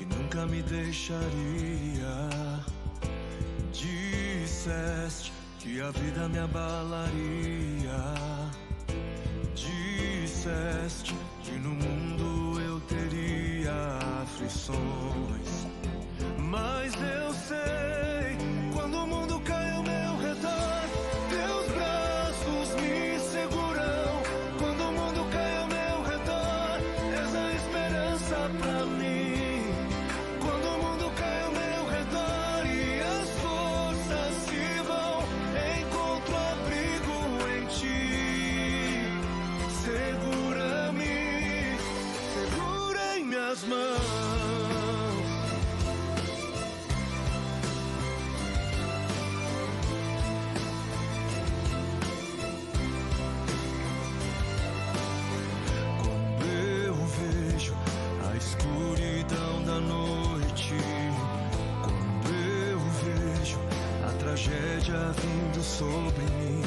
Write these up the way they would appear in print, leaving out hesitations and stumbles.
que nunca me deixaria. Disseste que a vida me abalaria. Disseste que no mundo eu teria aflições. Mas eu sei, quando o mundo cai ao meu redor, teus braços me seguram. Quando o mundo cai ao meu redor, és a esperança pra mim. Quando o mundo cai ao meu redor e as forças se vão, encontro abrigo em ti. Segura-me, segura em minhas mãos. Escuridão da noite, quando eu vejo a tragédia vindo sobre mim,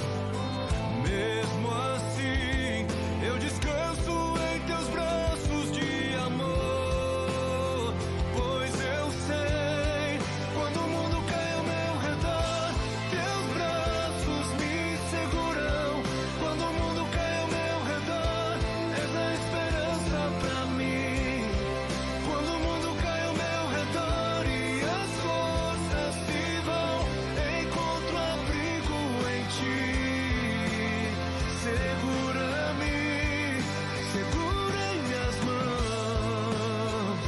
mesmo assim eu descanso em teus braços de amor, pois eu sei, quando o mundo cai ao meu redor, teus braços me seguram. Quando o mundo cai ao meu redor, és a esperança pra mim. Quando o mundo cai ao meu redor e as forças se vão, encontro abrigo em ti. Segura-me, segura em minhas mãos.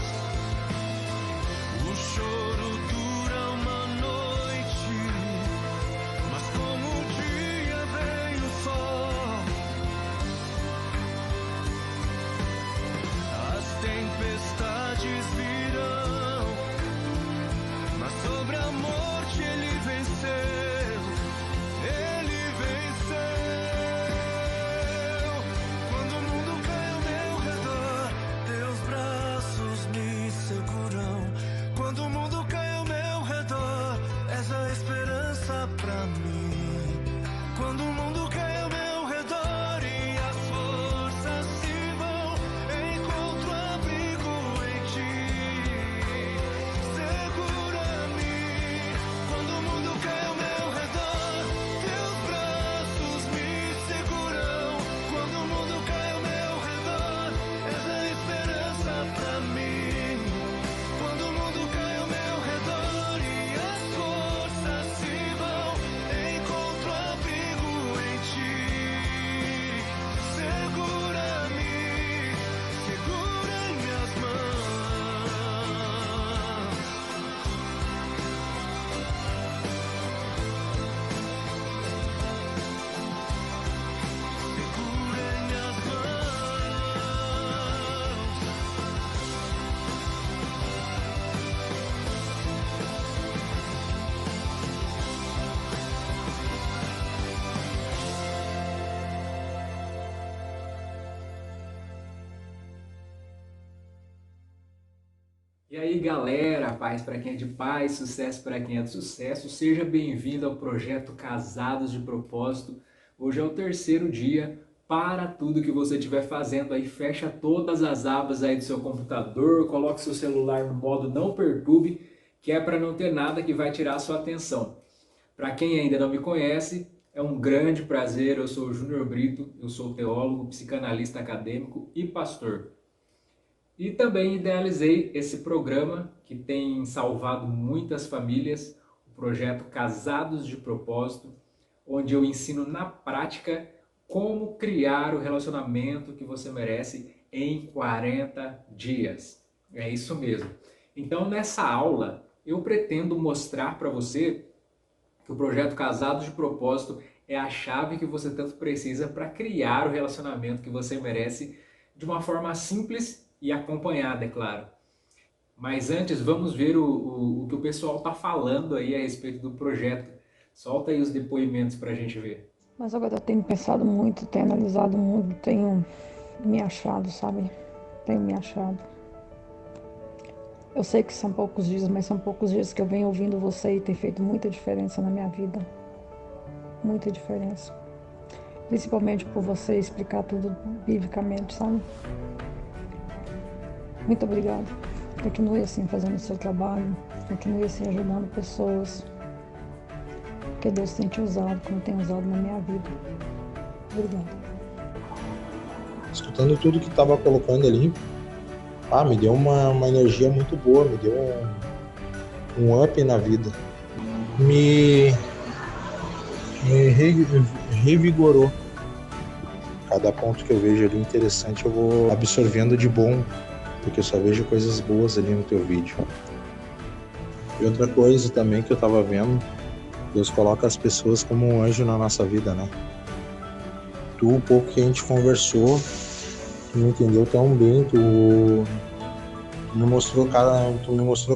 O choro dura uma noite, mas como o dia vem o sol. As tempestades virão, mas sobre a morte ele venceu. Ele venceu. Quando o mundo cai ao meu redor, teus braços me seguram. Quando o mundo cai ao meu redor, és a esperança pra mim. Quando o mundo cai ao meu redor e as forças se vão, encontro abrigo em ti. Segura-me. Quando o mundo cai ao meu redor, teus braços me seguram. Quando o mundo cai ao meu redor, és a esperança pra mim. Quando o mundo cai ao meu redor e as forças se vão, encontro abrigo em ti. Segura-me, segura em minhas mãos. Segura em minhas mãos. E aí galera, paz para quem é de paz, sucesso para quem é de sucesso, seja bem-vindo ao projeto Casados de Propósito. Hoje é o terceiro dia. Para tudo que você estiver fazendo aí, fecha todas as abas aí do seu computador, coloque seu celular no modo não perturbe, que é para não ter nada que vai tirar a sua atenção. Para quem ainda não me conhece, é um grande prazer, eu sou o Júnior Brito, eu sou teólogo, psicanalista acadêmico e pastor. E também idealizei esse programa que tem salvado muitas famílias, o projeto Casados de Propósito, onde eu ensino na prática como criar o relacionamento que você merece em 40 dias. É isso mesmo. Então nessa aula eu pretendo mostrar para você que o projeto Casados de Propósito é a chave que você tanto precisa para criar o relacionamento que você merece de uma forma simples e acompanhada, é claro. Mas antes, vamos ver o que o pessoal está falando aí a respeito do projeto. Solta aí os depoimentos para a gente ver. Mas agora eu tenho pensado muito, tenho analisado muito, tenho me achado, sabe? Tenho me achado. Eu sei que são poucos dias, mas são poucos dias que eu venho ouvindo você e tem feito muita diferença na minha vida. Muita diferença. Principalmente por você explicar tudo biblicamente, sabe? Muito obrigada. Continue assim fazendo o seu trabalho, continue assim ajudando pessoas, porque Deus tem te usado como tem usado na minha vida. Obrigada. Escutando tudo que estava colocando ali, me deu uma energia muito boa, me deu um up na vida. Me revigorou. Cada ponto que eu vejo ali interessante eu vou absorvendo de bom, porque eu só vejo coisas boas ali no teu vídeo. E outra coisa também que eu tava vendo, Deus coloca as pessoas como um anjo na nossa vida, né? Tu, um pouco que a gente conversou, tu me entendeu tão bem, tu me mostrou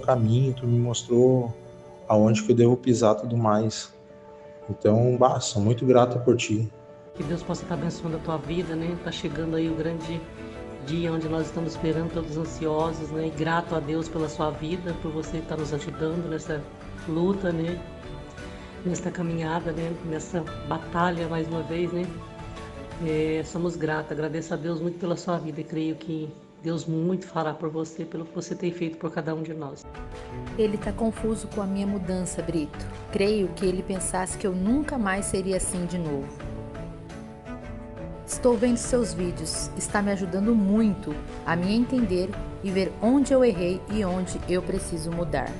caminho, tu me mostrou aonde que eu devo pisar e tudo mais. Então, sou muito grato por ti. Que Deus possa estar abençoando a tua vida, né? Tá chegando aí o grande dia onde nós estamos esperando, todos ansiosos, né? E grato a Deus pela sua vida, por você estar nos ajudando nessa luta, né? Nesta caminhada, né? Nessa batalha, mais uma vez, né? Somos gratos, agradeço a Deus muito pela sua vida e creio que Deus muito fará por você, pelo que você tem feito por cada um de nós. Ele está confuso com a minha mudança, Brito. Creio que ele pensasse que eu nunca mais seria assim de novo. Estou vendo seus vídeos, está me ajudando muito a me entender e ver onde eu errei e onde eu preciso mudar.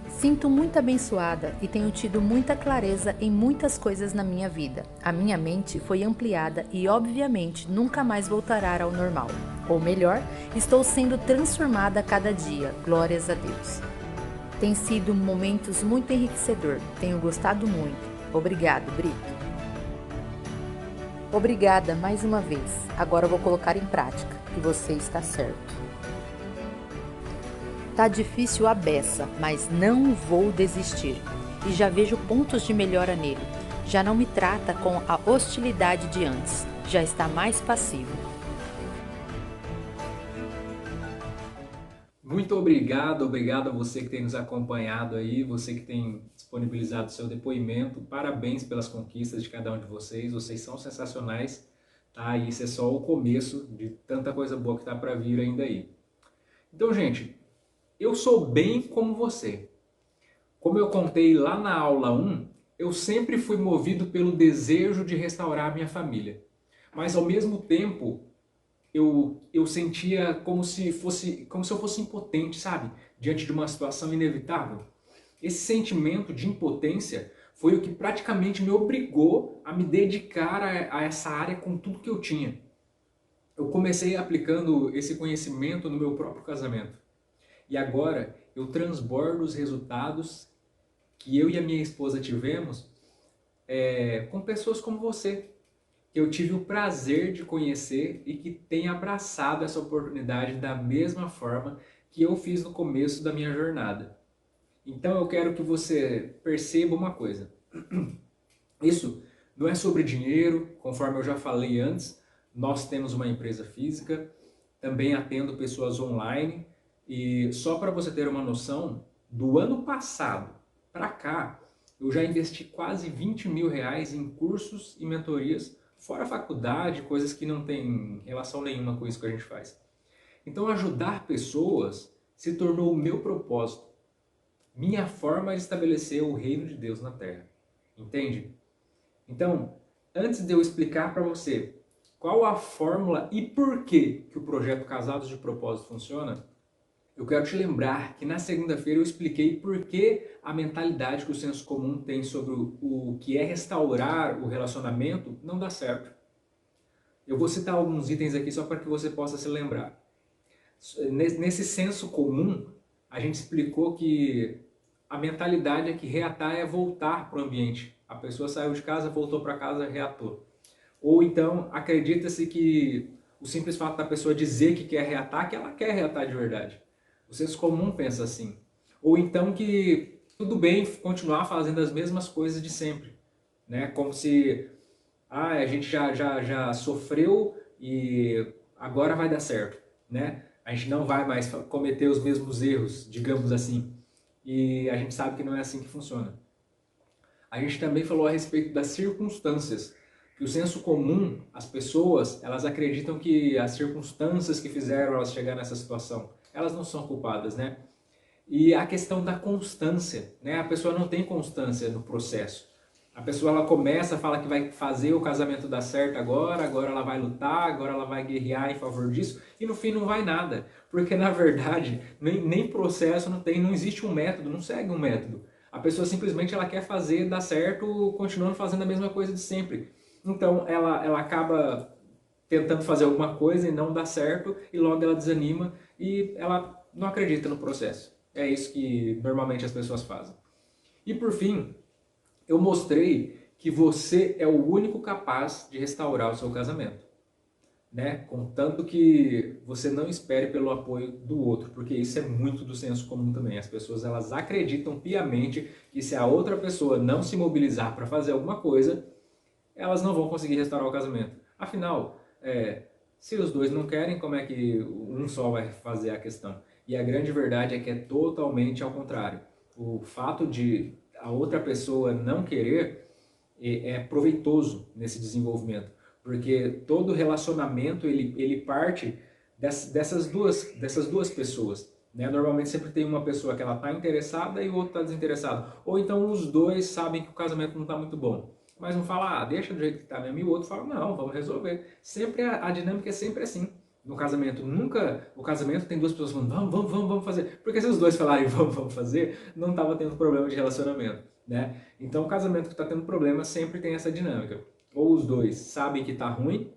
Sinto muito abençoada e tenho tido muita clareza em muitas coisas na minha vida. A minha mente foi ampliada e, obviamente, nunca mais voltará ao normal. Ou melhor, estou sendo transformada a cada dia, glórias a Deus. Tem sido momentos muito enriquecedor, tenho gostado muito. Obrigado, Brito. Obrigada mais uma vez. Agora eu vou colocar em prática e você está certo. Tá difícil a beça, mas não vou desistir. E já vejo pontos de melhora nele. Já não me trata com a hostilidade de antes. Já está mais passivo. Muito obrigado a você que tem nos acompanhado aí, você que tem disponibilizado seu depoimento. Parabéns pelas conquistas de cada um de vocês. Vocês são sensacionais, tá? E isso é só o começo de tanta coisa boa que tá para vir ainda aí. Então, gente, eu sou bem como você. Como eu contei lá na aula 1, eu sempre fui movido pelo desejo de restaurar a minha família. Mas ao mesmo tempo, eu sentia como se eu fosse impotente, sabe? Diante de uma situação inevitável. Esse sentimento de impotência foi o que praticamente me obrigou a me dedicar a essa área com tudo que eu tinha. Eu comecei aplicando esse conhecimento no meu próprio casamento. E agora eu transbordo os resultados que eu e a minha esposa tivemos com pessoas como você, que eu tive o prazer de conhecer e que tem abraçado essa oportunidade da mesma forma que eu fiz no começo da minha jornada. Então eu quero que você perceba uma coisa. Isso não é sobre dinheiro, conforme eu já falei antes, nós temos uma empresa física, também atendo pessoas online. E só para você ter uma noção, do ano passado para cá, eu já investi quase 20 mil reais em cursos e mentorias, fora a faculdade, coisas que não tem relação nenhuma com isso que a gente faz. Então ajudar pessoas se tornou o meu propósito, minha forma de estabelecer o reino de Deus na Terra. Entende? Então, antes de eu explicar para você qual a fórmula e por que o projeto Casados de Propósito funciona, eu quero te lembrar que na segunda-feira eu expliquei por que a mentalidade que o senso comum tem sobre o que é restaurar o relacionamento não dá certo. Eu vou citar alguns itens aqui só para que você possa se lembrar. Nesse senso comum, a gente explicou que a mentalidade é que reatar é voltar para o ambiente. A pessoa saiu de casa, voltou para casa, reatou. Ou então, acredita-se que o simples fato da pessoa dizer que quer reatar, que ela quer reatar de verdade. O senso comum pensa assim. Ou então que tudo bem continuar fazendo as mesmas coisas de sempre, né? Como se a gente já sofreu e agora vai dar certo, né? A gente não vai mais cometer os mesmos erros, digamos assim. E a gente sabe que não é assim que funciona. A gente também falou a respeito das circunstâncias. Que o senso comum, as pessoas, elas acreditam que as circunstâncias que fizeram elas chegar nessa situação. elas não são culpadas, né? E a questão da constância, né? A pessoa não tem constância no processo. A pessoa ela começa, fala que vai fazer o casamento dar certo agora ela vai lutar, agora ela vai guerrear em favor disso, e no fim não vai nada. Porque na verdade, nem processo não existe um método, não segue um método. A pessoa simplesmente ela quer fazer dar certo, continuando fazendo a mesma coisa de sempre. Então ela acaba tentando fazer alguma coisa e não dá certo, e logo ela desanima e ela não acredita no processo. É isso que normalmente as pessoas fazem. E por fim, eu mostrei que você é o único capaz de restaurar o seu casamento, né? Contanto que você não espere pelo apoio do outro, porque isso é muito do senso comum também. As pessoas elas acreditam piamente que se a outra pessoa não se mobilizar para fazer alguma coisa, elas não vão conseguir restaurar o casamento. Afinal, se os dois não querem, como é que um só vai fazer a questão? E a grande verdade é que é totalmente ao contrário. O fato de a outra pessoa não querer é proveitoso nesse desenvolvimento, porque todo relacionamento ele parte dessas duas pessoas, né? Normalmente sempre tem uma pessoa que ela está interessada e o outro está desinteressado, ou então os dois sabem que o casamento não está muito bom, mas um fala, deixa do jeito que está mesmo, e o outro fala, não, vamos resolver. Sempre a dinâmica é sempre assim. No casamento, nunca o casamento tem duas pessoas falando, vamos fazer. Porque se os dois falarem vamos fazer, não estava tendo problema de relacionamento, né? Então o casamento que está tendo problema sempre tem essa dinâmica. Ou os dois sabem que está ruim,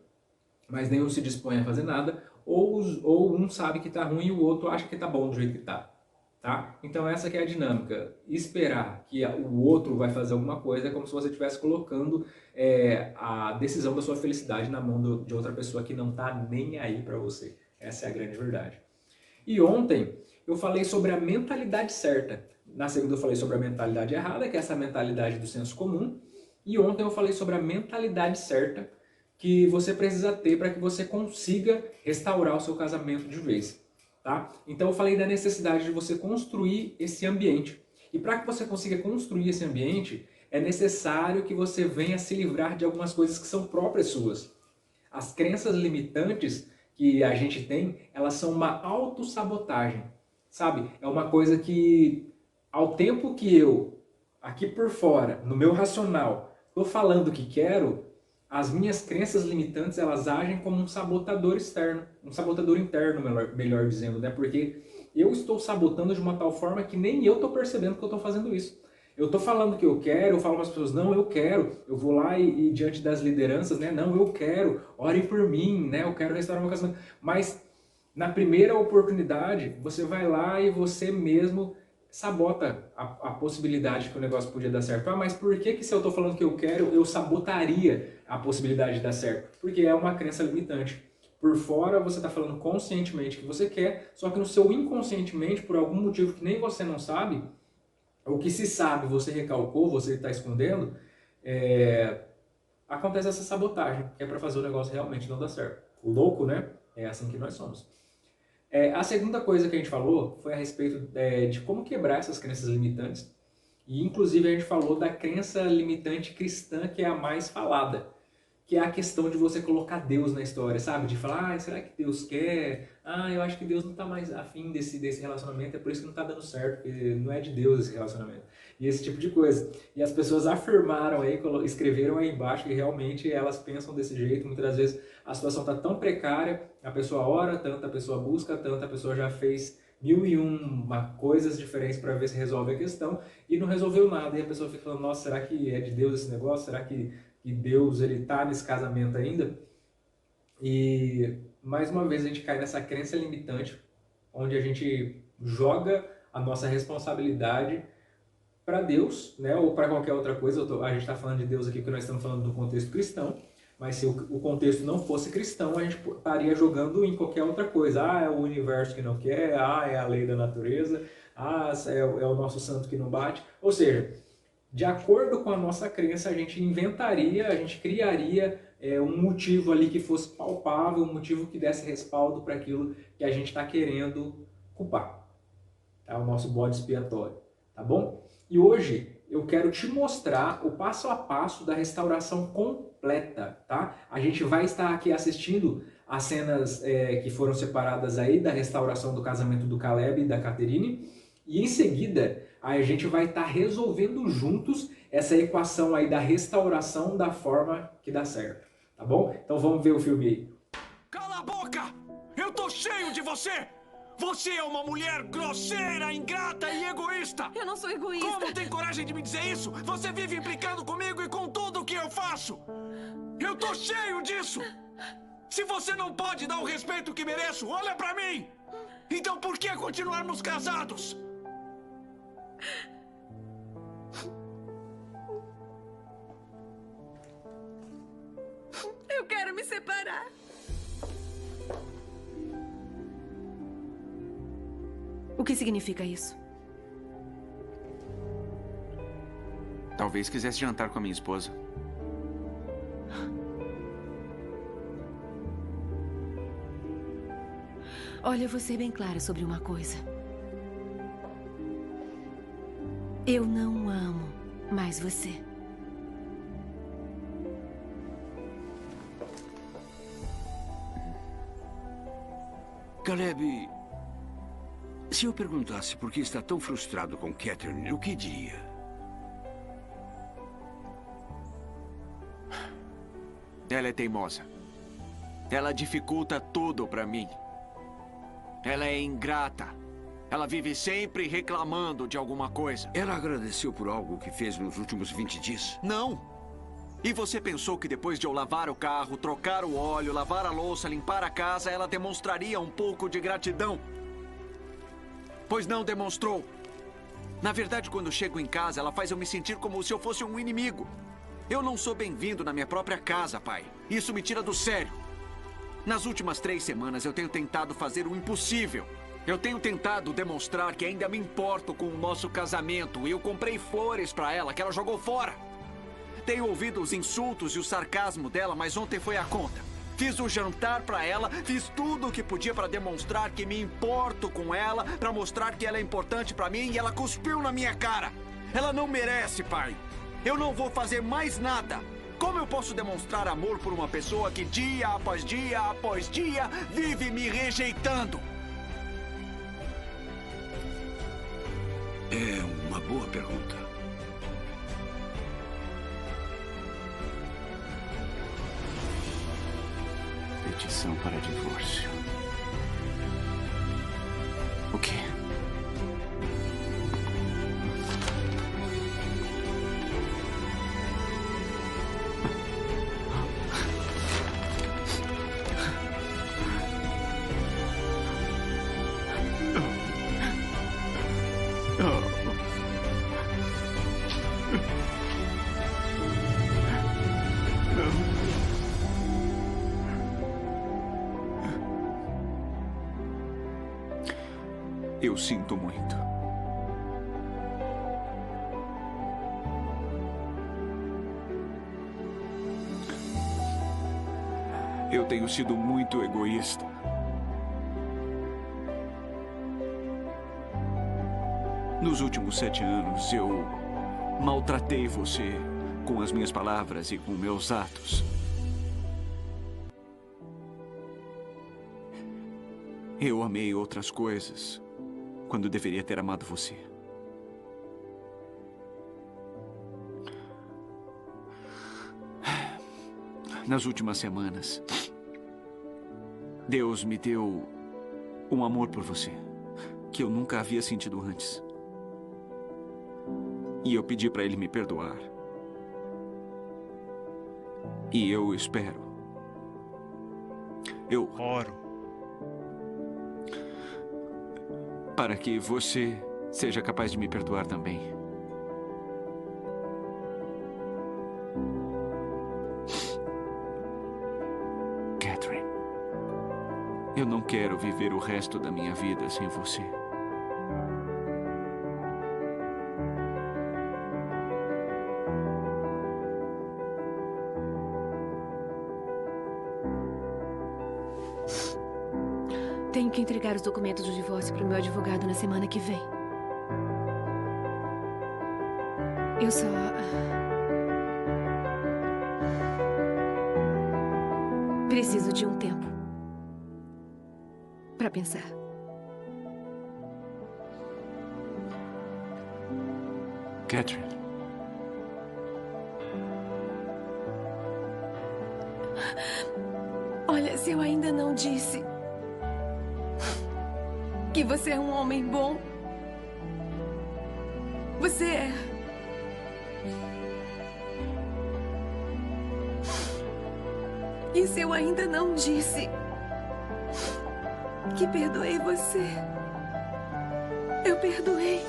mas nenhum se dispõe a fazer nada, ou um sabe que está ruim e o outro acha que está bom do jeito que está. Tá? Então essa que é a dinâmica. Esperar que o outro vai fazer alguma coisa é como se você estivesse colocando a decisão da sua felicidade na mão de outra pessoa que não está nem aí para você. Essa é a grande verdade. E ontem eu falei sobre a mentalidade certa. Na segunda eu falei sobre a mentalidade errada, que é essa mentalidade do senso comum. E ontem eu falei sobre a mentalidade certa que você precisa ter para que você consiga restaurar o seu casamento de vez. Tá? Então eu falei da necessidade de você construir esse ambiente. E para que você consiga construir esse ambiente, é necessário que você venha se livrar de algumas coisas que são próprias suas. As crenças limitantes que a gente tem, elas são uma autossabotagem. Sabe? É uma coisa que, ao tempo que eu, aqui por fora, no meu racional, estou falando o que quero, as minhas crenças limitantes, elas agem como um sabotador externo, um sabotador interno, melhor dizendo, né? Porque eu estou sabotando de uma tal forma que nem eu estou percebendo que eu estou fazendo isso. Eu estou falando que eu quero, eu falo para as pessoas, não, eu quero, eu vou lá e diante das lideranças, né? Não, eu quero, orem por mim, né? Eu quero restaurar meu casamento. Mas na primeira oportunidade, você vai lá e você mesmo sabota a possibilidade que o negócio podia dar certo. Ah, mas por que se eu estou falando que eu quero, eu sabotaria a possibilidade de dar certo? Porque é uma crença limitante. Por fora você está falando conscientemente que você quer, só que no seu inconscientemente, por algum motivo que nem você não sabe, o que se sabe você recalcou, você está escondendo, acontece essa sabotagem, que é para fazer o negócio realmente não dar certo. O louco, né? É assim que nós somos. A segunda coisa que a gente falou foi a respeito de como quebrar essas crenças limitantes. E inclusive a gente falou da crença limitante cristã, que é a mais falada, que é a questão de você colocar Deus na história, sabe? De falar, será que Deus quer? Eu acho que Deus não está mais afim desse relacionamento, é por isso que não está dando certo, porque não é de Deus esse relacionamento. E esse tipo de coisa. E as pessoas afirmaram aí, escreveram aí embaixo que realmente elas pensam desse jeito. Muitas das vezes a situação está tão precária, a pessoa ora tanto, a pessoa busca tanto, a pessoa já fez 1001 coisas diferentes para ver se resolve a questão e não resolveu nada. E a pessoa fica falando, nossa, será que é de Deus esse negócio? Será que Deus ele está nesse casamento ainda? E mais uma vez a gente cai nessa crença limitante, onde a gente joga a nossa responsabilidade para Deus, né, ou para qualquer outra coisa. A gente está falando de Deus aqui porque nós estamos falando do contexto cristão, mas se o contexto não fosse cristão, a gente estaria jogando em qualquer outra coisa. É o universo que não quer, é a lei da natureza, é o nosso santo que não bate. Ou seja, de acordo com a nossa crença, a gente inventaria, a gente criaria um motivo ali que fosse palpável, um motivo que desse respaldo para aquilo que a gente está querendo culpar. Tá? O nosso bode expiatório, tá bom? E hoje eu quero te mostrar o passo a passo da restauração completa, tá? A gente vai estar aqui assistindo as cenas que foram separadas aí da restauração do casamento do Caleb e da Catherine. E em seguida, a gente vai estar resolvendo juntos essa equação aí da restauração da forma que dá certo, tá bom? Então vamos ver o filme aí. Cala a boca! Eu tô cheio de você! Você é uma mulher grosseira, ingrata e egoísta! Eu não sou egoísta! Como tem coragem de me dizer isso? Você vive implicando comigo e com tudo o que eu faço! Eu tô cheio disso! Se você não pode dar o respeito que mereço, olha pra mim! Então por que continuarmos casados? Eu quero me separar. O que significa isso? Talvez quisesse jantar com a minha esposa. Olha, eu vou ser bem clara sobre uma coisa. Eu não amo mais você. Caleb, se eu perguntasse por que está tão frustrado com Catherine, o que diria? Ela é teimosa. Ela dificulta tudo pra mim. Ela é ingrata. Ela vive sempre reclamando de alguma coisa. Ela agradeceu por algo que fez nos últimos 20 dias? Não! E você pensou que depois de eu lavar o carro, trocar o óleo, lavar a louça, limpar a casa, ela demonstraria um pouco de gratidão? Pois não demonstrou. Na verdade, quando chego em casa, ela faz eu me sentir como se eu fosse um inimigo. Eu não sou bem-vindo na minha própria casa, pai. Isso me tira do sério. Nas últimas 3 semanas, eu tenho tentado fazer o impossível. Eu tenho tentado demonstrar que ainda me importo com o nosso casamento. E eu comprei flores pra ela, que ela jogou fora. Tenho ouvido os insultos e o sarcasmo dela, mas ontem foi a conta. Fiz o jantar pra ela, fiz tudo o que podia pra demonstrar que me importo com ela, pra mostrar que ela é importante pra mim, e ela cuspiu na minha cara. Ela não merece, pai. Eu não vou fazer mais nada. Como eu posso demonstrar amor por uma pessoa que dia após dia vive me rejeitando? É uma boa pergunta. Petição para divórcio. O quê? Eu sinto muito. Eu tenho sido muito egoísta. Nos últimos 7 anos, eu maltratei você com as minhas palavras e com meus atos. Eu amei outras coisas quando deveria ter amado você. Nas últimas semanas, Deus me deu um amor por você que eu nunca havia sentido antes. E eu pedi para Ele me perdoar. E eu espero. Eu oro para que você seja capaz de me perdoar também. Catherine, eu não quero viver o resto da minha vida sem você. Tenho que entregar os documentos do divórcio para o meu advogado na semana que vem. Eu só... preciso de um tempo. para pensar. Catherine. Olha, se eu ainda não disse que você é um homem bom, você é. E se eu ainda não disse que perdoei você, eu perdoei.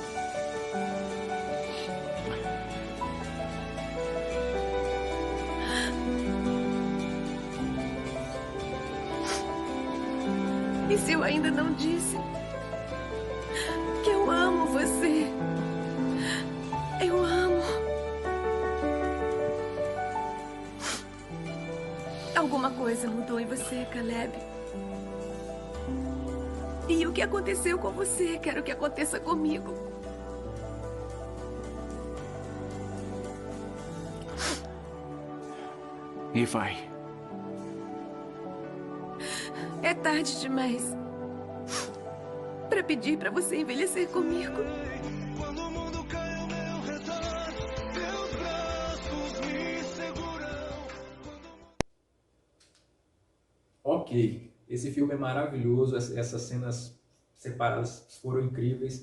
E se eu ainda não disse que eu amo você, eu amo. Alguma coisa mudou em você, Caleb. E o que aconteceu com você, quero que aconteça comigo. E vai. É tarde demais para pedir para você envelhecer comigo. Quando o mundo cai ao meu redor, teus braços me seguram. Ok, esse filme é maravilhoso, essas cenas separadas foram incríveis.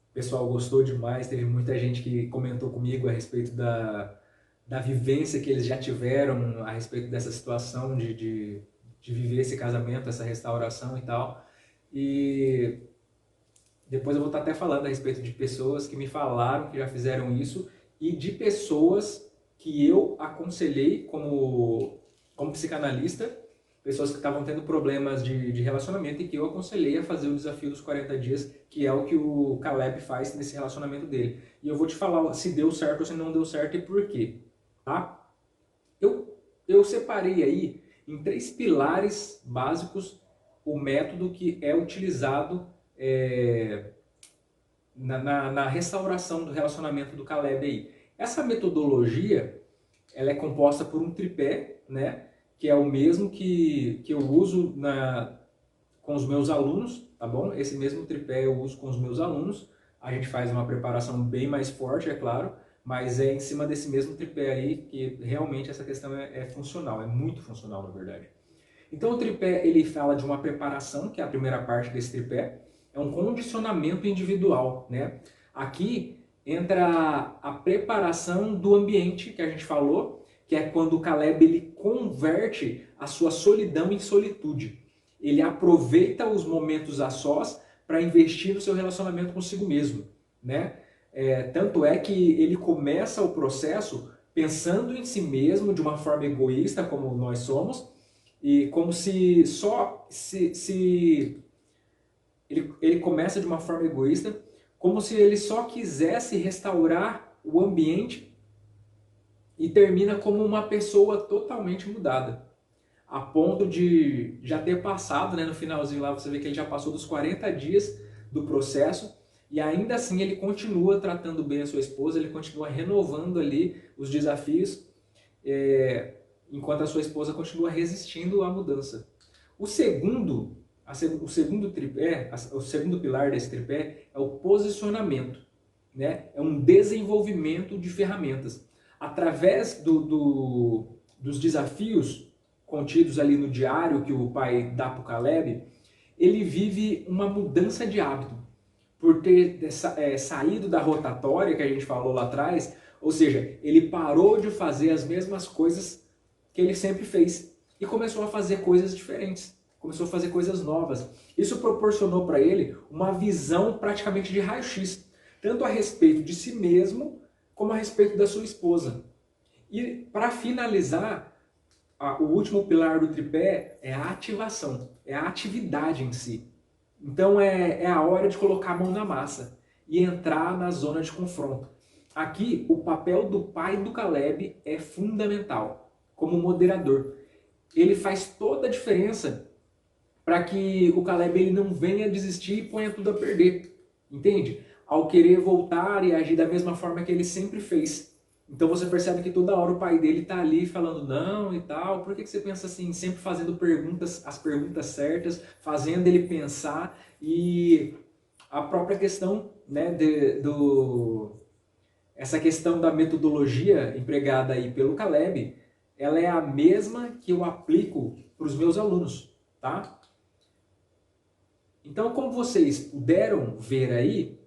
O pessoal gostou demais, teve muita gente que comentou comigo a respeito da vivência que eles já tiveram, a respeito dessa situação de viver esse casamento, essa restauração e tal. E depois eu vou estar até falando a respeito de pessoas que me falaram que já fizeram isso e de pessoas que eu aconselhei como psicanalista, pessoas que estavam tendo problemas de relacionamento e que eu aconselhei a fazer o desafio dos 40 dias, que é o que o Caleb faz nesse relacionamento dele. E eu vou te falar se deu certo ou se não deu certo e por quê, tá? Eu separei aí em 3 pilares básicos o método que é utilizado na restauração do relacionamento do Caleb aí. Essa metodologia, ela é composta por um tripé, né, que é o mesmo que eu uso com os meus alunos, tá bom? Esse mesmo tripé eu uso com os meus alunos. A gente faz uma preparação bem mais forte, é claro, mas é em cima desse mesmo tripé aí que realmente essa questão é funcional, é muito funcional, na verdade. Então o tripé, ele fala de uma preparação, que é a primeira parte desse tripé, é um condicionamento individual, né? Aqui entra a preparação do ambiente que a gente falou, que é quando o Caleb ele converte a sua solidão em solitude. Ele aproveita os momentos a sós para investir no seu relacionamento consigo mesmo, né? Tanto é que ele começa o processo pensando em si mesmo de uma forma egoísta, como nós somos, e como se ele começa de uma forma egoísta, como se ele só quisesse restaurar o ambiente e termina como uma pessoa totalmente mudada. A ponto de já ter passado, né, no finalzinho lá, você vê que ele já passou dos 40 dias do processo e ainda assim ele continua tratando bem a sua esposa, ele continua renovando ali os desafios, enquanto a sua esposa continua resistindo à mudança. O segundo tripé, o segundo pilar desse tripé é o posicionamento, né? É um desenvolvimento de ferramentas. Através dos desafios contidos ali no diário que o pai dá para o Caleb, ele vive uma mudança de hábito. Por ter saído da rotatória que a gente falou lá atrás, ou seja, ele parou de fazer as mesmas coisas que ele sempre fez e começou a fazer coisas diferentes, começou a fazer coisas novas. Isso proporcionou para ele uma visão praticamente de raio-x, tanto a respeito de si mesmo como a respeito da sua esposa. E para finalizar, o último pilar do tripé é a ativação, é a atividade em si. Então é a hora de colocar a mão na massa e entrar na zona de confronto. Aqui o papel do pai do Caleb é fundamental, como moderador. Ele faz toda a diferença para que o Caleb ele não venha desistir e ponha tudo a perder, entende? Ao querer voltar e agir da mesma forma que ele sempre fez. Então você percebe que toda hora o pai dele tá ali falando não e tal. Por que você pensa assim? Sempre fazendo perguntas, as perguntas certas, fazendo ele pensar. E a própria questão, né, essa questão da metodologia empregada aí pelo Caleb, ela é a mesma que eu aplico para os meus alunos, tá? Então, como vocês puderam ver aí,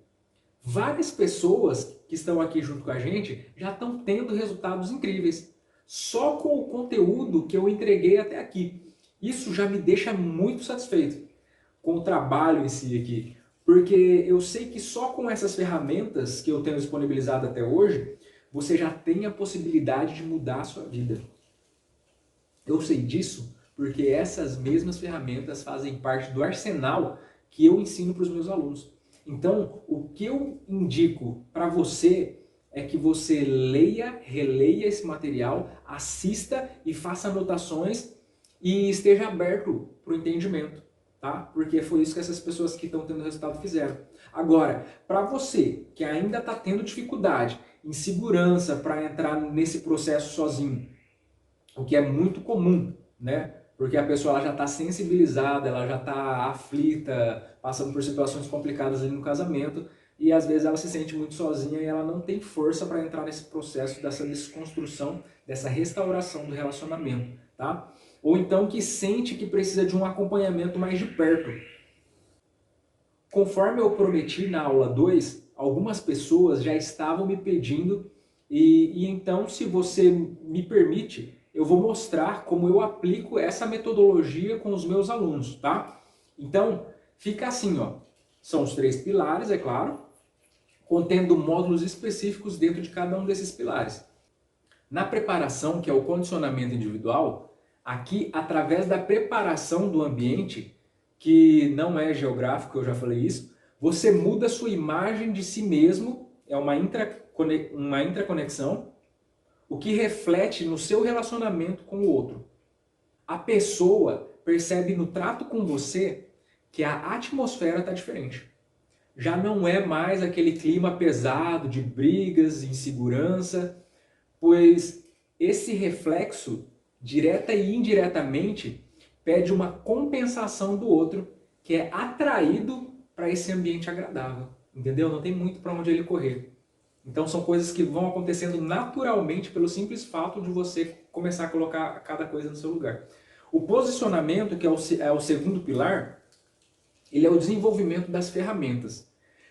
várias pessoas que estão aqui junto com a gente já estão tendo resultados incríveis, só com o conteúdo que eu entreguei até aqui. Isso já me deixa muito satisfeito com o trabalho em si aqui, porque eu sei que só com essas ferramentas que eu tenho disponibilizado até hoje, você já tem a possibilidade de mudar a sua vida. Eu sei disso porque essas mesmas ferramentas fazem parte do arsenal que eu ensino para os meus alunos. Então, o que eu indico para você é que você leia, releia esse material, assista e faça anotações e esteja aberto para o entendimento, tá? Porque foi isso que essas pessoas que estão tendo resultado fizeram. Agora, para você que ainda está tendo dificuldade, insegurança para entrar nesse processo sozinho, o que é muito comum, né? Porque a pessoa ela já está sensibilizada, ela já está aflita, passando por situações complicadas ali no casamento, e às vezes ela se sente muito sozinha e ela não tem força para entrar nesse processo dessa desconstrução, dessa restauração do relacionamento, tá? Ou então que sente que precisa de um acompanhamento mais de perto. Conforme eu prometi na aula 2, algumas pessoas já estavam me pedindo, e então, se você me permite, eu vou mostrar como eu aplico essa metodologia com os meus alunos, tá? Então, fica assim, ó. São os 3 pilares, é claro, contendo módulos específicos dentro de cada um desses pilares. Na preparação, que é o condicionamento individual, aqui, através da preparação do ambiente, que não é geográfico, eu já falei isso, você muda a sua imagem de si mesmo, é uma intraconexão, o que reflete no seu relacionamento com o outro. A pessoa percebe no trato com você que a atmosfera está diferente. Já não é mais aquele clima pesado de brigas, insegurança, pois esse reflexo, direta e indiretamente, pede uma compensação do outro, que é atraído para esse ambiente agradável. Entendeu? Não tem muito para onde ele correr. Então são coisas que vão acontecendo naturalmente pelo simples fato de você começar a colocar cada coisa no seu lugar. O posicionamento, que é o segundo pilar, ele é o desenvolvimento das ferramentas.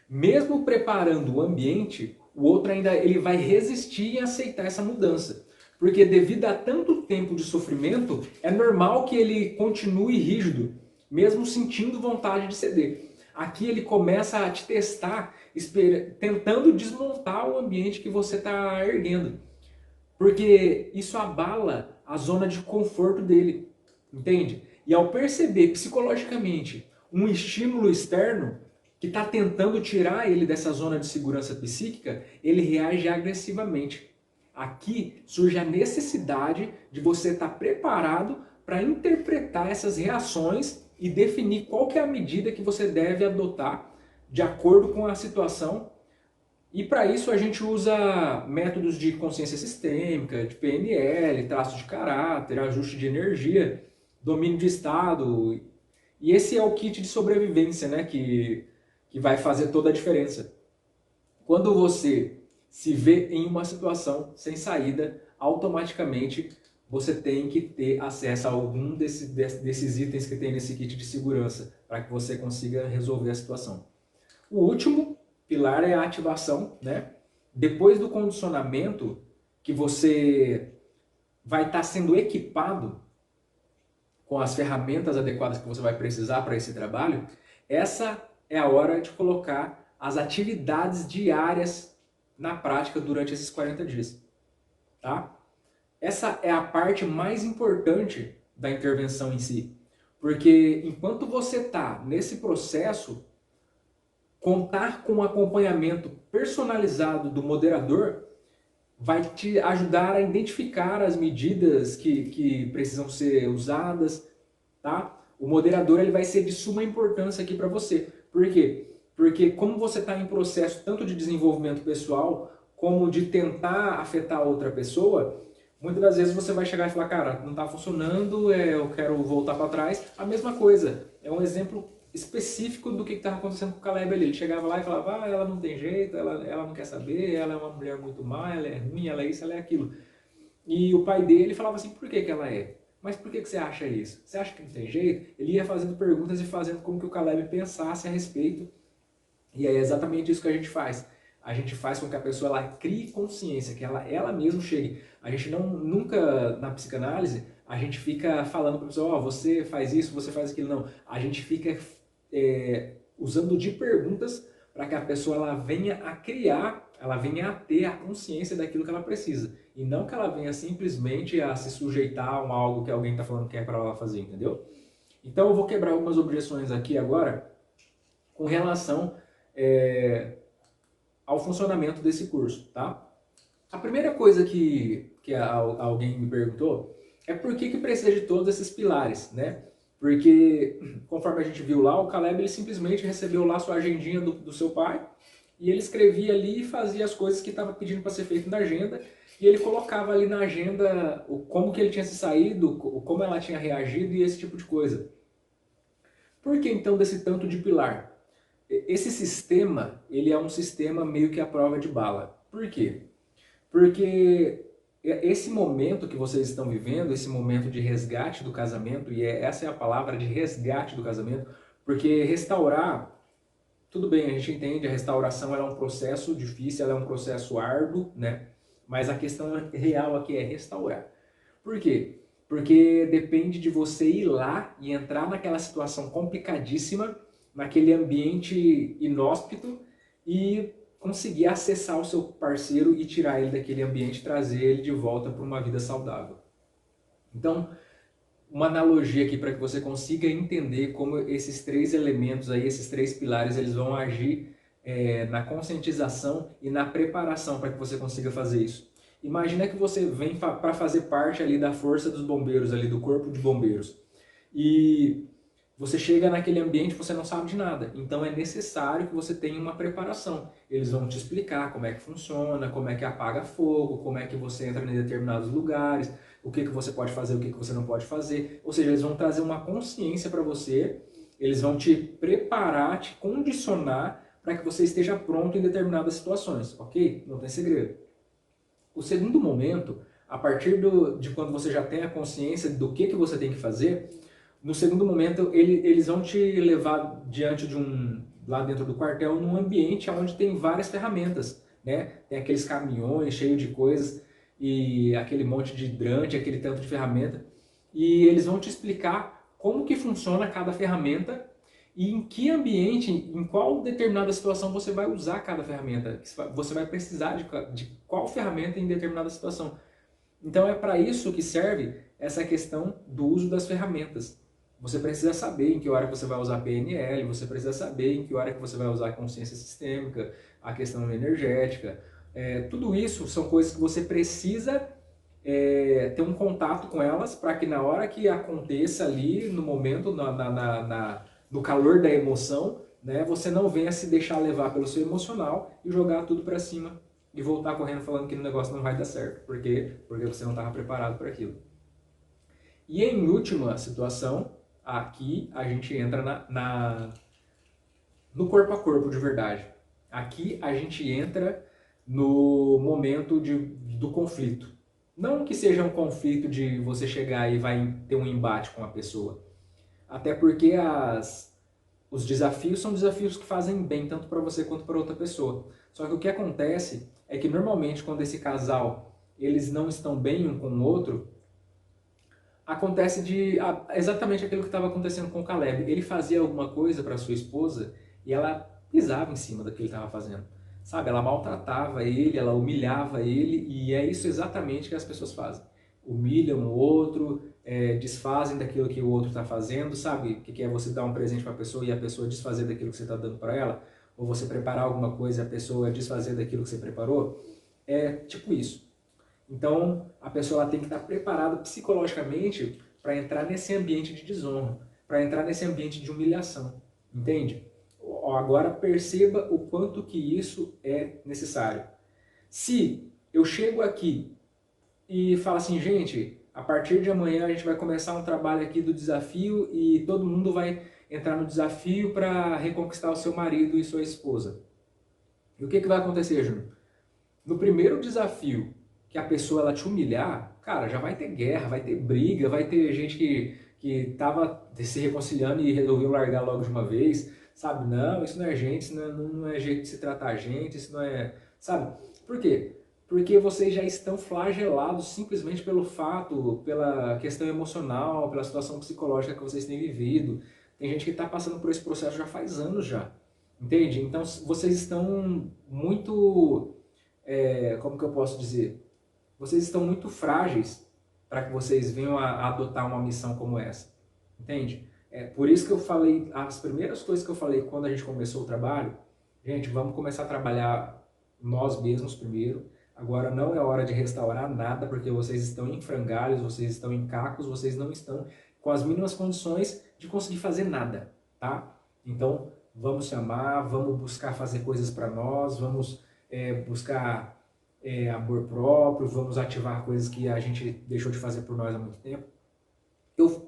Mesmo preparando o ambiente, o outro ainda ele vai resistir em aceitar essa mudança. Porque devido a tanto tempo de sofrimento, é normal que ele continue rígido, mesmo sentindo vontade de ceder. Aqui ele começa a te testar, tentando desmontar o ambiente que você está erguendo. Porque isso abala a zona de conforto dele, entende? E ao perceber psicologicamente um estímulo externo que está tentando tirar ele dessa zona de segurança psíquica, ele reage agressivamente. Aqui surge a necessidade de você estar preparado para interpretar essas reações e definir qual que é a medida que você deve adotar de acordo com a situação. E para isso a gente usa métodos de consciência sistêmica, de PNL, traços de caráter, ajuste de energia, domínio de estado. E esse é o kit de sobrevivência, né, que vai fazer toda a diferença. Quando você se vê em uma situação sem saída, automaticamente você tem que ter acesso a algum desses itens que tem nesse kit de segurança para que você consiga resolver a situação. O último pilar é a ativação, né? Depois do condicionamento, que você vai estar sendo equipado com as ferramentas adequadas que você vai precisar para esse trabalho, essa é a hora de colocar as atividades diárias na prática durante esses 40 dias, tá? Essa é a parte mais importante da intervenção em si, porque enquanto você está nesse processo, contar com um acompanhamento personalizado do moderador vai te ajudar a identificar as medidas que precisam ser usadas, tá? O moderador ele vai ser de suma importância aqui para você. Por quê? Porque como você está em processo tanto de desenvolvimento pessoal como de tentar afetar outra pessoa, muitas das vezes você vai chegar e falar, cara, não está funcionando, eu quero voltar para trás. A mesma coisa, é um exemplo específico do que estava acontecendo com o Caleb ali. Ele chegava lá e falava, ela não tem jeito, ela não quer saber, ela é uma mulher muito má, ela é ruim, ela é isso, ela é aquilo. E o pai dele falava assim, por que ela é? Mas por que você acha isso? Você acha que não tem jeito? Ele ia fazendo perguntas e fazendo com que o Caleb pensasse a respeito. E é exatamente isso que a gente faz. A gente faz com que a pessoa ela crie consciência, que ela mesma chegue. A gente nunca, na psicanálise, a gente fica falando para a pessoa, você faz isso, você faz aquilo. Não, a gente fica usando de perguntas para que a pessoa ela venha a criar, ela venha a ter a consciência daquilo que ela precisa. E não que ela venha simplesmente a se sujeitar a algo que alguém está falando que é para ela fazer, entendeu? Então eu vou quebrar algumas objeções aqui agora com relação ao funcionamento desse curso, tá? A primeira coisa que alguém me perguntou é por que precisa de todos esses pilares, né? Porque, conforme a gente viu lá, o Caleb ele simplesmente recebeu lá sua agendinha do seu pai e ele escrevia ali e fazia as coisas que estava pedindo para ser feito na agenda e ele colocava ali na agenda como que ele tinha se saído, como ela tinha reagido e esse tipo de coisa. Por que então desse tanto de pilar? Esse sistema, ele é um sistema meio que à prova de bala. Por quê? Porque esse momento que vocês estão vivendo, esse momento de resgate do casamento, e essa é a palavra de resgate do casamento, porque restaurar, tudo bem, a gente entende, a restauração ela é um processo difícil, ela é um processo árduo, né? Mas a questão real aqui é restaurar. Por quê? Porque depende de você ir lá e entrar naquela situação complicadíssima, naquele ambiente inóspito e conseguir acessar o seu parceiro e tirar ele daquele ambiente, trazer ele de volta para uma vida saudável. Então, uma analogia aqui para que você consiga entender como esses três elementos aí, esses três pilares, eles vão agir na conscientização e na preparação para que você consiga fazer isso. Imagina que você vem para fazer parte ali da força dos bombeiros, ali do corpo de bombeiros. E você chega naquele ambiente, você não sabe de nada. Então é necessário que você tenha uma preparação. Eles vão te explicar como é que funciona, como é que apaga fogo, como é que você entra em determinados lugares, o que você pode fazer, o que você não pode fazer. Ou seja, eles vão trazer uma consciência para você, eles vão te preparar, te condicionar para que você esteja pronto em determinadas situações, ok? Não tem segredo. O segundo momento, a partir de quando você já tem a consciência do que você tem que fazer, no segundo momento, eles vão te levar diante lá dentro do quartel, num ambiente onde tem várias ferramentas, né? Tem aqueles caminhões cheios de coisas, e aquele monte de hidrante, aquele tanto de ferramenta, e eles vão te explicar como que funciona cada ferramenta e em que ambiente, em qual determinada situação você vai usar cada ferramenta. Você vai precisar de qual ferramenta em determinada situação. Então é para isso que serve essa questão do uso das ferramentas. Você precisa saber em que hora que você vai usar PNL, você precisa saber em que hora que você vai usar consciência sistêmica, a questão energética. Tudo isso são coisas que você precisa ter um contato com elas para que na hora que aconteça ali, no momento, no calor da emoção, né, você não venha se deixar levar pelo seu emocional e jogar tudo para cima e voltar correndo falando que o negócio não vai dar certo, porque você não estava preparado para aquilo. E em última situação, aqui a gente entra no corpo a corpo de verdade. Aqui a gente entra no momento do conflito. Não que seja um conflito de você chegar e vai ter um embate com a pessoa. Até porque os desafios são desafios que fazem bem tanto para você quanto para outra pessoa. Só que o que acontece é que normalmente quando esse casal eles não estão bem um com o outro, acontece exatamente aquilo que estava acontecendo com o Caleb. Ele fazia alguma coisa para sua esposa e ela pisava em cima do que ele estava fazendo. Sabe, ela maltratava ele, ela humilhava ele, e é isso exatamente que as pessoas fazem. Humilham o outro, desfazem daquilo que o outro está fazendo, sabe? O que é você dar um presente para a pessoa e a pessoa desfazer daquilo que você está dando para ela? Ou você preparar alguma coisa e a pessoa desfazer daquilo que você preparou? É tipo isso. Então, a pessoa ela tem que estar preparada psicologicamente para entrar nesse ambiente de desonra, para entrar nesse ambiente de humilhação, entende? Agora perceba o quanto que isso é necessário. Se eu chego aqui e falo assim, gente, a partir de amanhã a gente vai começar um trabalho aqui do desafio e todo mundo vai entrar no desafio para reconquistar o seu marido e sua esposa. E o que vai acontecer, Júnior? No primeiro desafio que a pessoa ela te humilhar, cara, já vai ter guerra, vai ter briga, vai ter gente que tava se reconciliando e resolveu largar logo de uma vez, sabe? Não, isso não é gente, isso não é jeito de se tratar a gente, isso não é... Sabe? Por quê? Porque vocês já estão flagelados simplesmente pelo fato, pela questão emocional, pela situação psicológica que vocês têm vivido. Tem gente que está passando por esse processo já faz anos já, entende? Então vocês estão muito, como que eu posso dizer? Vocês estão muito frágeis para que vocês venham a adotar uma missão como essa, entende? Por isso que eu falei, as primeiras coisas que eu falei quando a gente começou o trabalho, gente, vamos começar a trabalhar nós mesmos primeiro. Agora não é hora de restaurar nada, porque vocês estão em frangalhos, vocês estão em cacos, vocês não estão com as mínimas condições de conseguir fazer nada, tá? Então, vamos se amar, vamos buscar fazer coisas para nós, vamos buscar amor próprio, vamos ativar coisas que a gente deixou de fazer por nós há muito tempo.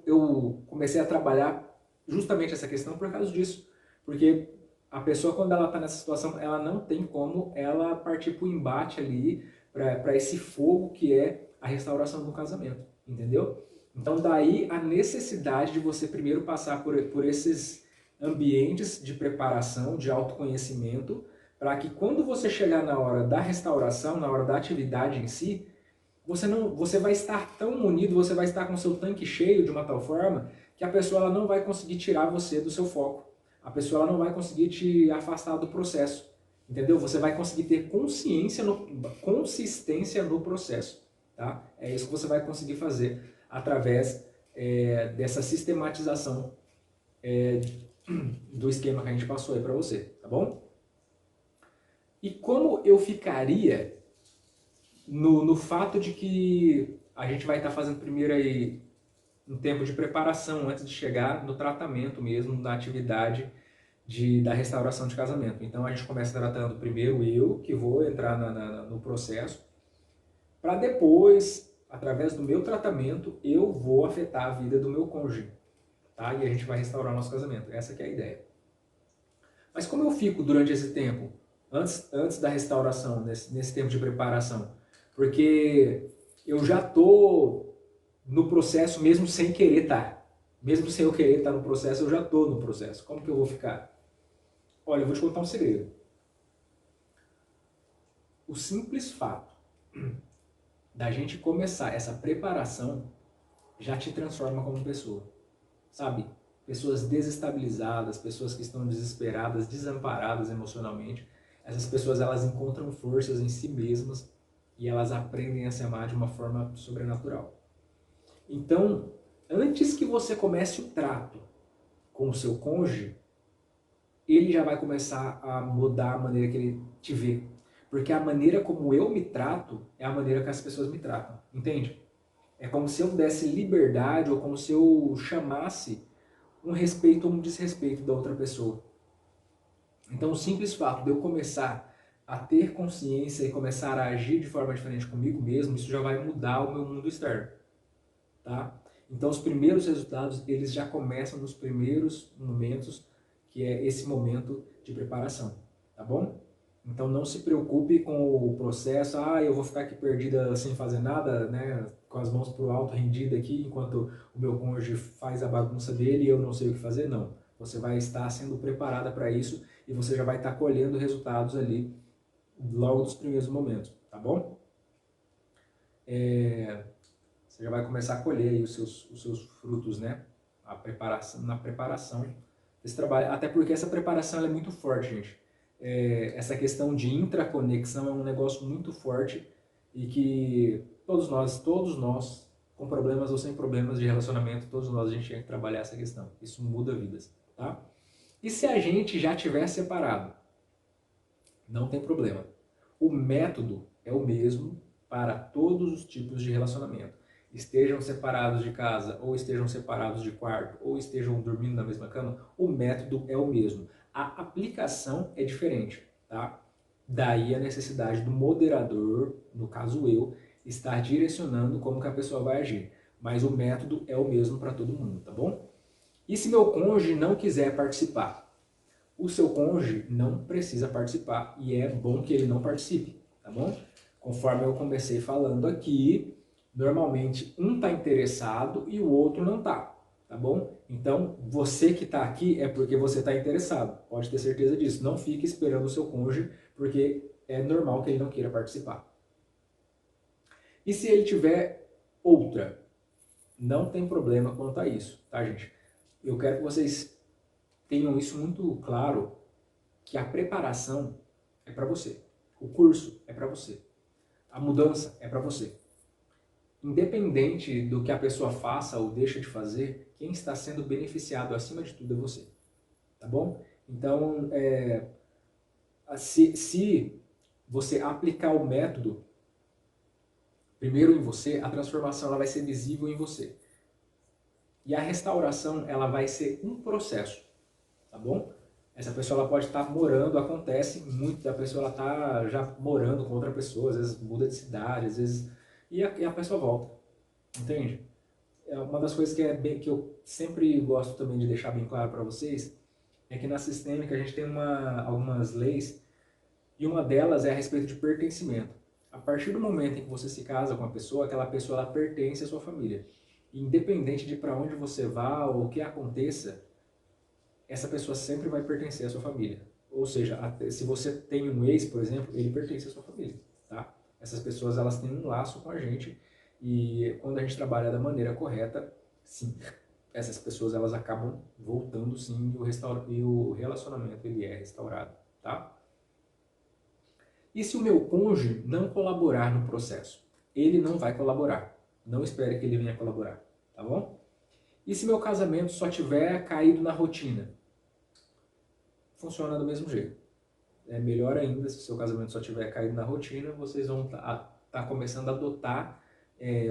Eu comecei a trabalhar justamente essa questão por causa disso, porque a pessoa, quando ela está nessa situação, ela não tem como ela partir para o embate ali, para esse fogo que é a restauração do casamento, entendeu? Então daí a necessidade de você primeiro passar por esses ambientes de preparação, de autoconhecimento, para que quando você chegar na hora da restauração, na hora da atividade em si, você vai estar tão munido, você vai estar com seu tanque cheio de uma tal forma que a pessoa ela não vai conseguir tirar você do seu foco. A pessoa ela não vai conseguir te afastar do processo, entendeu? Você vai conseguir ter consistência no processo, tá? É isso que você vai conseguir fazer através dessa sistematização do esquema que a gente passou aí para você, tá bom? E como eu ficaria no fato de que a gente vai estar fazendo primeiro aí um tempo de preparação antes de chegar no tratamento mesmo, na atividade da restauração de casamento. Então a gente começa tratando primeiro eu, que vou entrar no processo, para depois, através do meu tratamento, eu vou afetar a vida do meu cônjuge, tá? E a gente vai restaurar o nosso casamento. Essa que é a ideia. Mas como eu fico durante esse tempo, antes da restauração, nesse tempo de preparação? Porque eu já estou no processo mesmo sem querer estar. Mesmo sem eu querer estar no processo, eu já estou no processo. Como que eu vou ficar? Olha, eu vou te contar um segredo. O simples fato da gente começar essa preparação já te transforma como pessoa. Sabe? Pessoas desestabilizadas, pessoas que estão desesperadas, desamparadas emocionalmente. Essas pessoas elas encontram forças em si mesmas e elas aprendem a se amar de uma forma sobrenatural. Então, antes que você comece o trato com o seu cônjuge, ele já vai começar a mudar a maneira que ele te vê. Porque a maneira como eu me trato é a maneira que as pessoas me tratam, entende? É como se eu desse liberdade ou como se eu chamasse um respeito ou um desrespeito da outra pessoa. Então o simples fato de eu começar a ter consciência e começar a agir de forma diferente comigo mesmo, isso já vai mudar o meu mundo externo, tá? Então os primeiros resultados, eles já começam nos primeiros momentos, que é esse momento de preparação, tá bom? Então não se preocupe com o processo, eu vou ficar aqui perdida sem fazer nada, né, com as mãos pro alto, rendida aqui, enquanto o meu cônjuge faz a bagunça dele e eu não sei o que fazer, não. Você vai estar sendo preparada para isso e você já vai estar colhendo resultados ali logo dos primeiros momentos, tá bom? Você já vai começar a colher aí os seus frutos, né? Na preparação desse trabalho. Até porque essa preparação ela é muito forte, gente. Essa questão de intraconexão é um negócio muito forte e que todos nós, com problemas ou sem problemas de relacionamento, todos nós a gente tem que trabalhar essa questão. Isso muda vidas, tá? E se a gente já tiver separado? Não tem problema. O método é o mesmo para todos os tipos de relacionamento. Estejam separados de casa, ou estejam separados de quarto, ou estejam dormindo na mesma cama, o método é o mesmo. A aplicação é diferente, tá? Daí a necessidade do moderador, no caso eu, estar direcionando como que a pessoa vai agir. Mas o método é o mesmo para todo mundo, tá bom? E se meu cônjuge não quiser participar? O seu cônjuge não precisa participar e é bom que ele não participe, tá bom? Conforme eu comecei falando aqui, normalmente um está interessado e o outro não está, tá bom? Então, você que está aqui é porque você está interessado, pode ter certeza disso. Não fique esperando o seu cônjuge, porque é normal que ele não queira participar. E se ele tiver outra? Não tem problema quanto a isso, tá, gente? Eu quero que vocês tenham isso muito claro, que a preparação é para você. O curso é para você. A mudança é para você. Independente do que a pessoa faça ou deixa de fazer, quem está sendo beneficiado acima de tudo é você. Tá bom? Então, se você aplicar o método primeiro em você, a transformação ela vai ser visível em você. E a restauração ela vai ser um processo, tá bom? Essa pessoa ela pode estar morando, acontece muito da pessoa ela tá já morando com outra pessoa, às vezes muda de cidade, às vezes e a pessoa volta, entende? É uma das coisas que eu sempre gosto também de deixar bem claro para vocês é que na sistêmica a gente tem algumas leis e uma delas é a respeito de pertencimento. A partir do momento em que você se casa com uma pessoa, aquela pessoa ela pertence à sua família. Independente de para onde você vá ou o que aconteça, essa pessoa sempre vai pertencer à sua família. Ou seja, se você tem um ex, por exemplo, ele pertence à sua família, tá? Essas pessoas elas têm um laço com a gente e quando a gente trabalha da maneira correta, sim, essas pessoas elas acabam voltando sim e o relacionamento ele é restaurado, tá? E se o meu cônjuge não colaborar no processo? Ele não vai colaborar. Não espere que ele venha colaborar, tá bom? E se meu casamento só tiver caído na rotina? Funciona do mesmo jeito. É melhor ainda se o seu casamento só tiver caído na rotina, vocês vão tá começando a adotar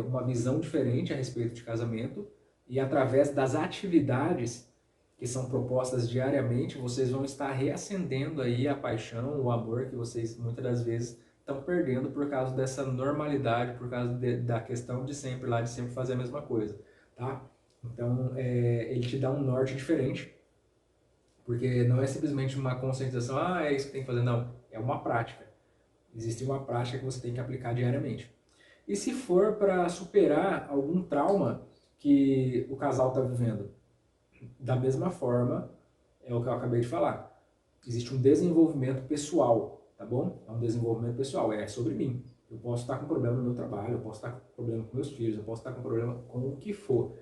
uma visão diferente a respeito de casamento e através das atividades que são propostas diariamente, vocês vão estar reacendendo aí a paixão, o amor que vocês muitas das vezes estão perdendo por causa dessa normalidade, por causa da questão de sempre fazer a mesma coisa, tá? Então, ele te dá um norte diferente, porque não é simplesmente uma conscientização, é isso que tem que fazer, não, é uma prática. Existe uma prática que você tem que aplicar diariamente. E se for para superar algum trauma que o casal está vivendo? Da mesma forma, é o que eu acabei de falar. Existe um desenvolvimento pessoal, tá bom? É um desenvolvimento pessoal, é sobre mim. Eu posso estar com problema no meu trabalho, eu posso estar com problema com meus filhos, eu posso estar com problema com o que for.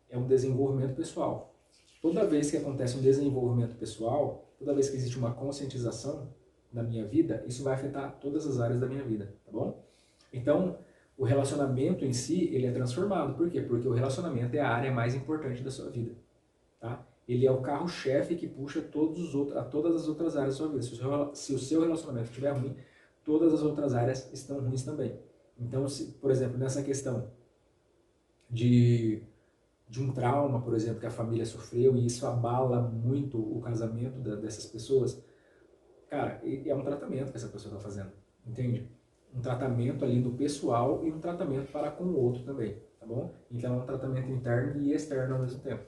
É um desenvolvimento pessoal. Toda vez que acontece um desenvolvimento pessoal, toda vez que existe uma conscientização na minha vida, isso vai afetar todas as áreas da minha vida, tá bom? Então, o relacionamento em si, ele é transformado. Por quê? Porque o relacionamento é a área mais importante da sua vida. Tá? Ele é o carro-chefe que puxa todas as outras áreas da sua vida. Se o seu relacionamento estiver ruim, todas as outras áreas estão ruins também. Então, por exemplo, nessa questão de um trauma, por exemplo, que a família sofreu e isso abala muito o casamento dessas pessoas, cara, é um tratamento que essa pessoa está fazendo, entende? Um tratamento ali do pessoal e um tratamento para com o outro também, tá bom? Então é um tratamento interno e externo ao mesmo tempo.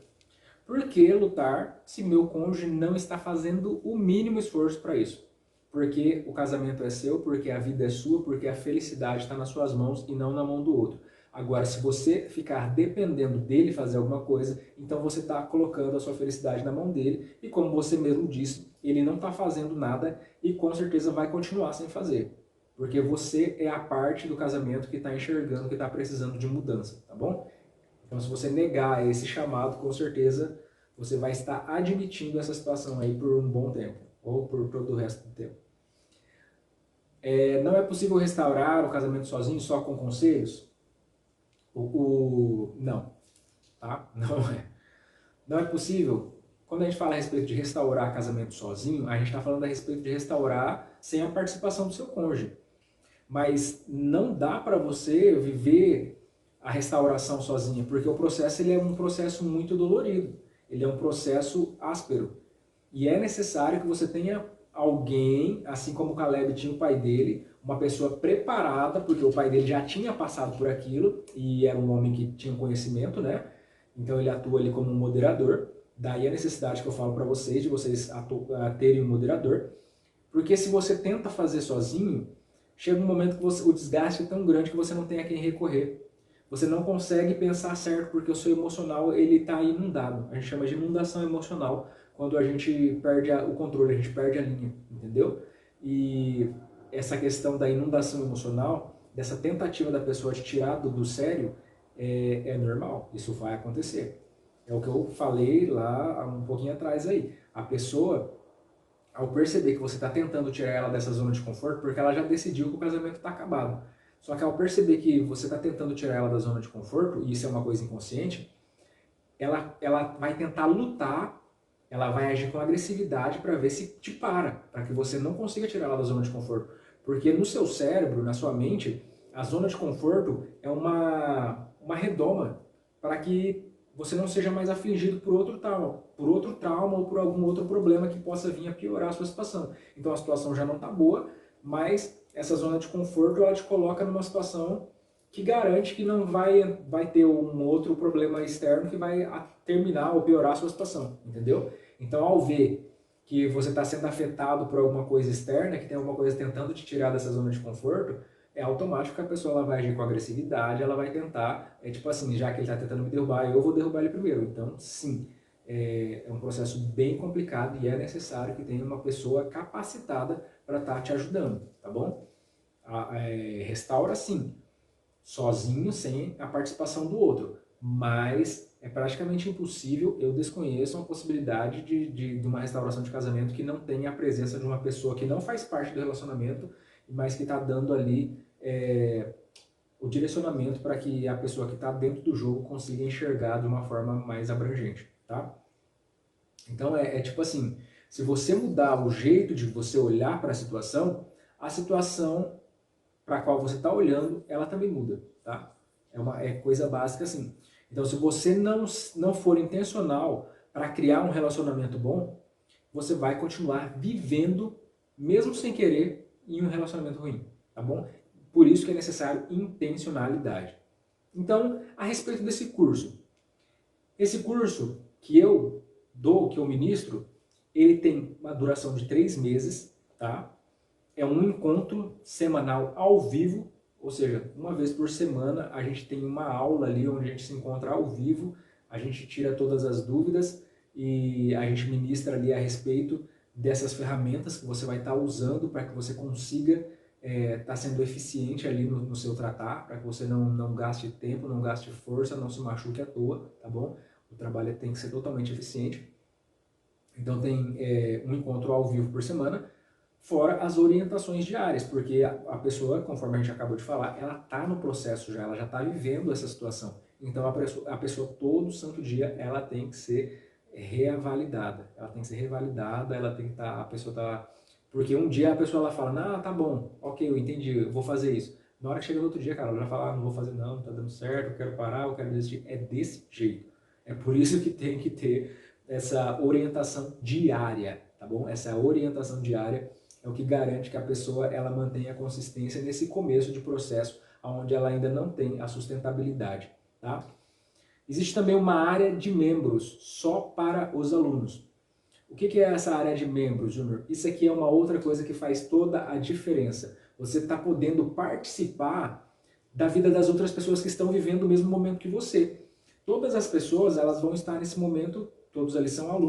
Por que lutar se meu cônjuge não está fazendo o mínimo esforço para isso? Porque o casamento é seu, porque a vida é sua, porque a felicidade está nas suas mãos e não na mão do outro. Agora, se você ficar dependendo dele fazer alguma coisa, então você está colocando a sua felicidade na mão dele e, como você mesmo disse, ele não está fazendo nada e com certeza vai continuar sem fazer. Porque você é a parte do casamento que está enxergando, que está precisando de mudança, tá bom? Então, se você negar esse chamado, com certeza você vai estar admitindo essa situação aí por um bom tempo, ou por todo o resto do tempo. Não é possível restaurar o casamento sozinho, só com conselhos? Não, tá? Não é. Não é possível. Quando a gente fala a respeito de restaurar casamento sozinho, a gente está falando a respeito de restaurar sem a participação do seu cônjuge. Mas não dá para você viver a restauração sozinha, porque o processo ele é um processo muito dolorido, ele é um processo áspero. E é necessário que você tenha alguém, assim como o Caleb tinha o pai dele, uma pessoa preparada, porque o pai dele já tinha passado por aquilo, e era um homem que tinha conhecimento, né? Então ele atua ali como um moderador. Daí a necessidade que eu falo para vocês, de vocês terem um moderador. Porque se você tenta fazer sozinho, chega um momento que o desgaste é tão grande que você não tem a quem recorrer. Você não consegue pensar certo, porque o seu emocional está inundado. A gente chama de inundação emocional, quando a gente perde o controle, a gente perde a linha, entendeu? E essa questão da inundação emocional, dessa tentativa da pessoa de tirar do sério, é normal, isso vai acontecer. É o que eu falei lá um pouquinho atrás aí. A pessoa, ao perceber que você está tentando tirar ela dessa zona de conforto, porque ela já decidiu que o casamento está acabado. Só que ao perceber que você está tentando tirar ela da zona de conforto, e isso é uma coisa inconsciente, ela vai tentar lutar, ela vai agir com agressividade para ver se te para que você não consiga tirar ela da zona de conforto. Porque no seu cérebro, na sua mente, a zona de conforto é uma redoma para que você não seja mais afligido por outro trauma ou por algum outro problema que possa vir a piorar a sua situação. Então a situação já não está boa, mas essa zona de conforto ela te coloca numa situação que garante que não vai ter um outro problema externo que vai terminar ou piorar a sua situação, entendeu? Então ao ver que você está sendo afetado por alguma coisa externa, que tem alguma coisa tentando te tirar dessa zona de conforto, é automático que a pessoa ela vai agir com agressividade, ela vai tentar, tipo assim, já que ele está tentando me derrubar, eu vou derrubar ele primeiro. Então, sim, é um processo bem complicado e é necessário que tenha uma pessoa capacitada para estar te ajudando, tá bom? Restaura sim, sozinho, sem a participação do outro, mas é praticamente impossível, eu desconheço uma possibilidade de uma restauração de casamento que não tenha a presença de uma pessoa que não faz parte do relacionamento, mas que está dando ali o direcionamento para que a pessoa que está dentro do jogo consiga enxergar de uma forma mais abrangente, tá? Então tipo assim, se você mudar o jeito de você olhar para a situação para a qual você está olhando, ela também muda, tá? É coisa básica assim. Então se você não for intencional para criar um relacionamento bom, você vai continuar vivendo, mesmo sem querer, em um relacionamento ruim, tá bom? Por isso que é necessário intencionalidade. Então, a respeito desse curso. Esse curso que eu dou, que eu ministro, ele tem uma duração de 3 meses, tá? É um encontro semanal ao vivo, ou seja, uma vez por semana a gente tem uma aula ali onde a gente se encontra ao vivo, a gente tira todas as dúvidas e a gente ministra ali a respeito dessas ferramentas que você vai estar usando para que você consiga estar sendo eficiente ali no seu tratar, para que você não gaste tempo, não gaste força, não se machuque à toa, tá bom? O trabalho tem que ser totalmente eficiente. Então tem um encontro ao vivo por semana, fora as orientações diárias, porque a pessoa, conforme a gente acabou de falar, ela está no processo já, ela já está vivendo essa situação. Então a pessoa todo santo dia, ela tem que ser revalidada, ela tem que ser revalidada, ela tem que estar, a pessoa tá, porque um dia a pessoa ela fala, não, tá bom, ok, eu entendi, eu vou fazer isso. Na hora que chega no outro dia, cara, ela já fala, não vou fazer não tá dando certo, eu quero parar, eu quero desistir. É desse jeito. É por isso que tem que ter essa orientação diária, tá bom? Essa orientação diária é o que garante que a pessoa ela mantenha a consistência nesse começo de processo, onde ela ainda não tem a sustentabilidade, tá? Existe também uma área de membros só para os alunos. O que é essa área de membros, Júnior? Isso aqui é uma outra coisa que faz toda a diferença. Você está podendo participar da vida das outras pessoas que estão vivendo o mesmo momento que você. Todas as pessoas elas vão estar nesse momento, todos ali são alunos,